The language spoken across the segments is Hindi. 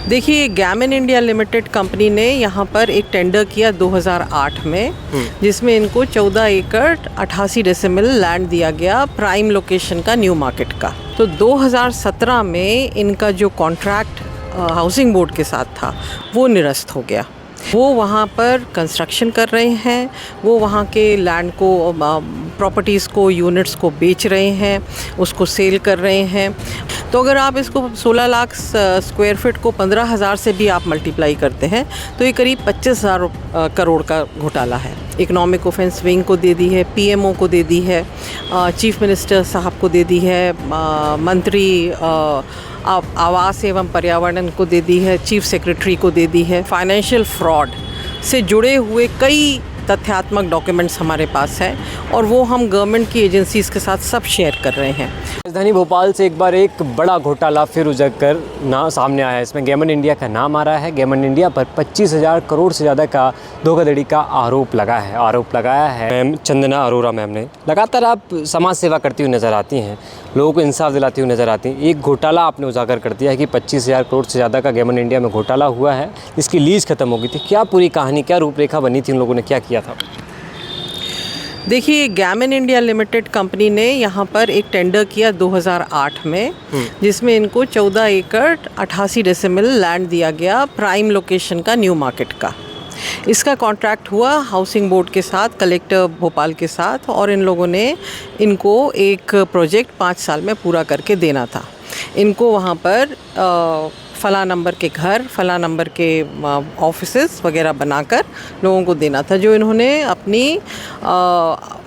देखिए, गैमन इंडिया लिमिटेड कंपनी ने यहाँ पर एक टेंडर किया 2008 में, जिसमें इनको 14 एकड़ 88 डेसिमल लैंड दिया गया प्राइम लोकेशन का, न्यू मार्केट का। तो 2017 में इनका जो कॉन्ट्रैक्ट हाउसिंग बोर्ड के साथ था वो निरस्त हो गया। वो वहाँ पर कंस्ट्रक्शन कर रहे हैं, वो वहाँ के लैंड को, प्रॉपर्टीज़ को, यूनिट्स को बेच रहे हैं, उसको सेल कर रहे हैं। तो अगर आप इसको 16 लाख स्क्वायर फीट को 15,000 से भी आप मल्टीप्लाई करते हैं तो ये करीब 25,000 करोड़ का घोटाला है। इकोनॉमिक ऑफेंस विंग को दे दी है, पीएमओ को दे दी है, चीफ मिनिस्टर साहब को दे दी है, मंत्री आवास एवं पर्यावरण को दे दी है, चीफ सेक्रेटरी को दे दी है। फाइनेंशियल फ्रॉड से जुड़े हुए कई तथ्यात्मक डॉक्यूमेंट्स हमारे पास हैं और वो हम गवर्नमेंट की एजेंसीज के साथ सब शेयर कर रहे हैं। राजधानी भोपाल से एक बार एक बड़ा घोटाला फिर उजड़ कर सामने आया है। इसमें गैमन इंडिया का नाम आ रहा है। गैमन इंडिया पर 25,000 करोड़ से ज़्यादा का धोखाधड़ी का आरोप लगाया है मैम चंदना अरोरा मैम ने। लगातार आप समाज सेवा करती हुई नज़र आती हैं, लोगों को इंसाफ दिलाती हुई नज़र आती हैं। एक घोटाला आपने उजागर कर दिया है कि 25,000 करोड़ से ज़्यादा का गैमन इंडिया में घोटाला हुआ है, इसकी लीज खत्म हो गई थी। क्या पूरी कहानी, क्या रूपरेखा बनी थी, उन लोगों ने क्या किया था? देखिए, गैमन इंडिया लिमिटेड कंपनी ने यहाँ पर एक टेंडर किया 2008 में, जिसमें इनको 14 एकड़ 88 डेसिमल लैंड दिया गया प्राइम लोकेशन का, न्यू मार्केट का। इसका कॉन्ट्रैक्ट हुआ हाउसिंग बोर्ड के साथ, कलेक्टर भोपाल के साथ, और इन लोगों ने इनको एक प्रोजेक्ट 5 साल में पूरा करके देना था। इनको वहाँ पर फला नंबर के घर, फला नंबर के ऑफिसेस वगैरह बनाकर लोगों को देना था, जो इन्होंने अपनी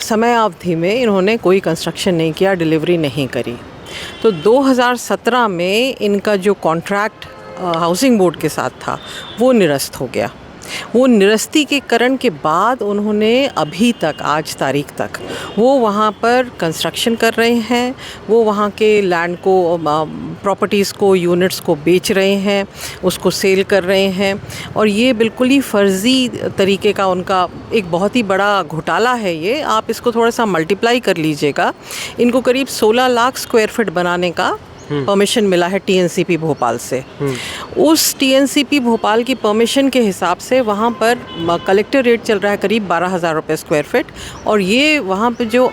समय अवधि में इन्होंने कोई कंस्ट्रक्शन नहीं किया, डिलीवरी नहीं करी। तो 2017 में इनका जो कॉन्ट्रैक्ट हाउसिंग बोर्ड के साथ था वो निरस्त हो गया। वो निरस्ती के करण के बाद उन्होंने अभी तक, आज तारीख तक, वो वहाँ पर कंस्ट्रक्शन कर रहे हैं, वो वहाँ के लैंड को, प्रॉपर्टीज़ को, यूनिट्स को बेच रहे हैं, उसको सेल कर रहे हैं। और ये बिल्कुल ही फर्जी तरीके का उनका एक बहुत ही बड़ा घोटाला है। ये आप इसको थोड़ा सा मल्टीप्लाई कर लीजिएगा। इनको करीब 16 लाख स्क्वायर फीट बनाने का परमिशन मिला है टीएनसीपी भोपाल से। उस टीएनसीपी भोपाल की परमिशन के हिसाब से वहाँ पर कलेक्टर रेट चल रहा है करीब 12,000 रुपये स्क्वायर फीट, और ये वहाँ पे जो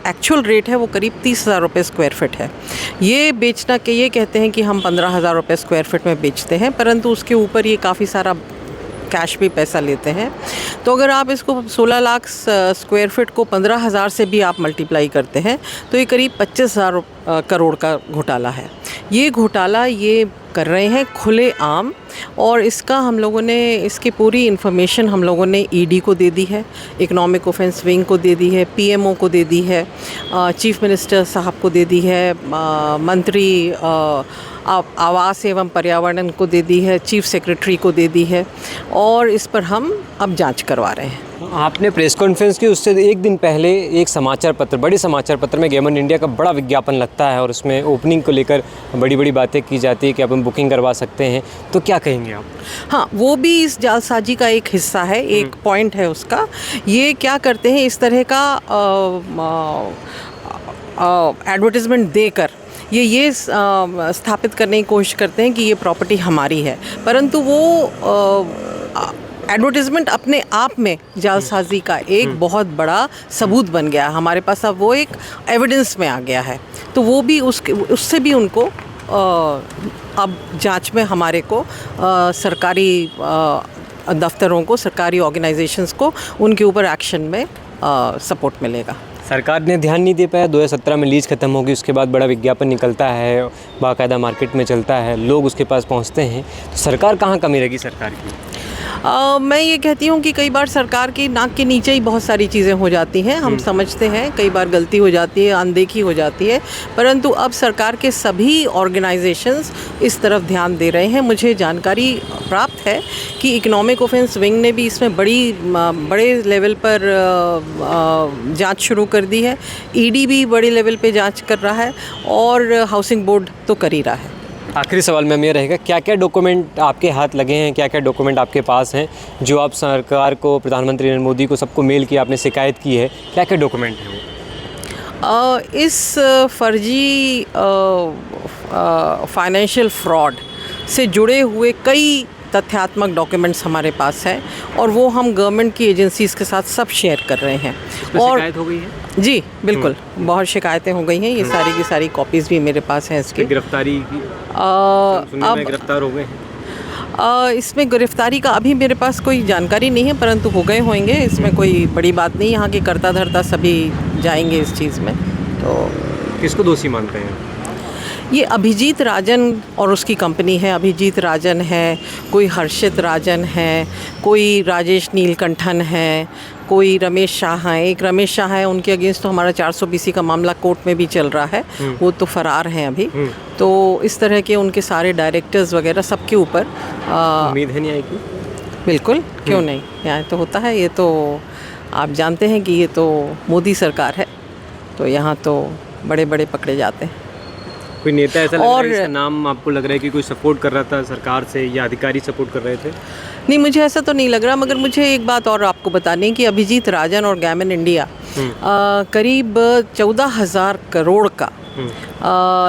एक्चुअल रेट है वो करीब 30,000 रुपये स्क्वायर फीट है। ये बेचना के ये कहते हैं कि हम 15,000 रुपये स्क्वायर फीट में बेचते हैं, परंतु उसके ऊपर ये काफ़ी सारा कैश भी पैसा लेते हैं। तो अगर आप इसको 16 लाख स्क्वायर फीट को 15,000 से भी आप मल्टीप्लाई करते हैं तो ये करीब 25,000 करोड़ का घोटाला है। ये घोटाला ये कर रहे हैं खुले आम, और इसका हम लोगों ने, इसकी पूरी इन्फॉर्मेशन हम लोगों ने ईडी को दे दी है, इकोनॉमिक ऑफेंस विंग को दे दी है, पीएमओ को दे दी है, चीफ मिनिस्टर साहब को दे दी है, मंत्री आवास एवं पर्यावरण को दे दी है, चीफ सेक्रेटरी को दे दी है, और इस पर हम अब जांच करवा रहे हैं। आपने प्रेस कॉन्फ्रेंस की, उससे एक दिन पहले एक समाचार पत्र, बड़े समाचार पत्र में गैमन इंडिया का बड़ा विज्ञापन लगता है और उसमें ओपनिंग को लेकर बड़ी बड़ी बातें की जाती है कि आप हम बुकिंग करवा सकते हैं, तो क्या कहेंगे आप? हाँ, वो भी इस जालसाजी का एक हिस्सा है, एक पॉइंट है उसका। ये क्या करते हैं, इस तरह का एडवर्टाइजमेंट देकर ये स्थापित करने की कोशिश करते हैं कि ये प्रॉपर्टी हमारी है, परंतु वो एडवर्टाइजमेंट अपने आप में जालसाजी का एक बहुत बड़ा सबूत बन गया हमारे पास। अब वो एक एविडेंस में आ गया है, तो वो भी उससे भी उनको अब जांच में हमारे को सरकारी दफ्तरों को, सरकारी ऑर्गेनाइजेशंस को उनके ऊपर एक्शन में सपोर्ट मिलेगा। सरकार ने ध्यान नहीं दे पाया। 2017 में लीज खत्म होगी, उसके बाद बड़ा विज्ञापन निकलता है, बाकायदा मार्केट में चलता है, लोग उसके पास पहुंचते हैं, तो सरकार कहाँ कमी रहेगी सरकार की? मैं ये कहती हूँ कि कई बार सरकार की नाक के नीचे ही बहुत सारी चीज़ें हो जाती हैं। हम समझते हैं कई बार गलती हो जाती है, अनदेखी हो जाती है, परंतु अब सरकार के सभी ऑर्गेनाइजेशंस इस तरफ ध्यान दे रहे हैं। मुझे जानकारी प्राप्त है कि इकोनॉमिक ऑफेंस विंग ने भी इसमें बड़े लेवल पर जांच शुरू कर दी है। ईडी भी बड़े लेवल पे जांच कर रहा है और हाउसिंग बोर्ड तो कर ही रहा है। आखिरी सवाल मैम ये रहेगा, क्या क्या डॉक्यूमेंट आपके हाथ लगे हैं, क्या क्या डॉक्यूमेंट आपके पास हैं जो आप सरकार को, प्रधानमंत्री नरेंद्र मोदी को, सबको मेल किया, आपने शिकायत की है, क्या क्या डॉक्यूमेंट हैं वो? इस फर्जी फाइनेंशियल फ्रॉड से जुड़े हुए कई तथ्यात्मक डॉक्यूमेंट्स हमारे पास है और वो हम गवर्नमेंट की एजेंसीज़ के साथ सब शेयर कर रहे हैं। और शिकायत हो गई है? जी बिल्कुल, बहुत शिकायतें हो गई हैं। ये सारी की सारी कॉपीज़ भी मेरे पास हैं इसकी। गिरफ्तारी की अब गिरफ्तार हो गए हैं? इसमें गिरफ्तारी का अभी मेरे पास कोई जानकारी नहीं है, परंतु हो गए होंगे। इसमें कोई बड़ी बात नहीं, यहाँ के कर्ता धर्ता सभी जाएंगे इस चीज़ में। तो किसको दोषी मानते हैं? ये अभिजीत राजन और उसकी कंपनी है। अभिजीत राजन है, कोई हर्षित राजन है, कोई राजेश नीलकंठन है, कोई रमेश शाह हैं। एक रमेश शाह है, उनके अगेंस्ट तो हमारा 420 का मामला कोर्ट में भी चल रहा है, वो तो फरार हैं अभी। तो इस तरह के उनके सारे डायरेक्टर्स वगैरह सबके ऊपर उम्मीद है न्याय की? बिल्कुल, क्यों नहीं, न्याय तो होता है। ये तो आप जानते हैं कि ये तो मोदी सरकार है, तो यहाँ तो बड़े बड़े पकड़े जाते हैं। कोई नेता ऐसा लग रहा है जिसका नाम आपको लग रहा है कि कोई सपोर्ट कर रहा था सरकार से, या अधिकारी सपोर्ट कर रहे थे? नहीं, मुझे ऐसा तो नहीं लग रहा, मगर मुझे एक बात और आपको बतानी है कि अभिजीत राजन और गैमन इंडिया करीब 14,000 करोड़ का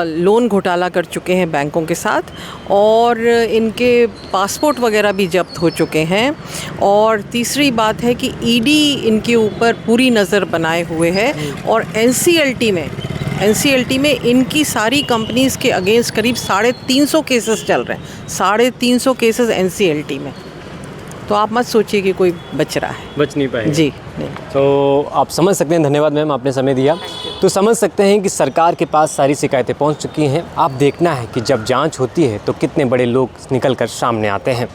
लोन घोटाला कर चुके हैं बैंकों के साथ, और इनके पासपोर्ट वगैरह भी जब्त हो चुके हैं। और तीसरी बात है कि ईडी इनके ऊपर पूरी नज़र बनाए हुए है, और एनसीएलटी में इनकी सारी कंपनीज़ के अगेंस्ट करीब 350 केसेस चल रहे हैं। 350 केसेस एनसीएलटी में। तो आप मत सोचिए कि कोई बच रहा है, बच नहीं पाए जी नहीं। तो आप समझ सकते हैं। धन्यवाद मैम, आपने समय दिया। तो समझ सकते हैं कि सरकार के पास सारी शिकायतें पहुंच चुकी हैं। आप देखना है कि जब जांच होती है तो कितने बड़े लोग निकल कर सामने आते हैं।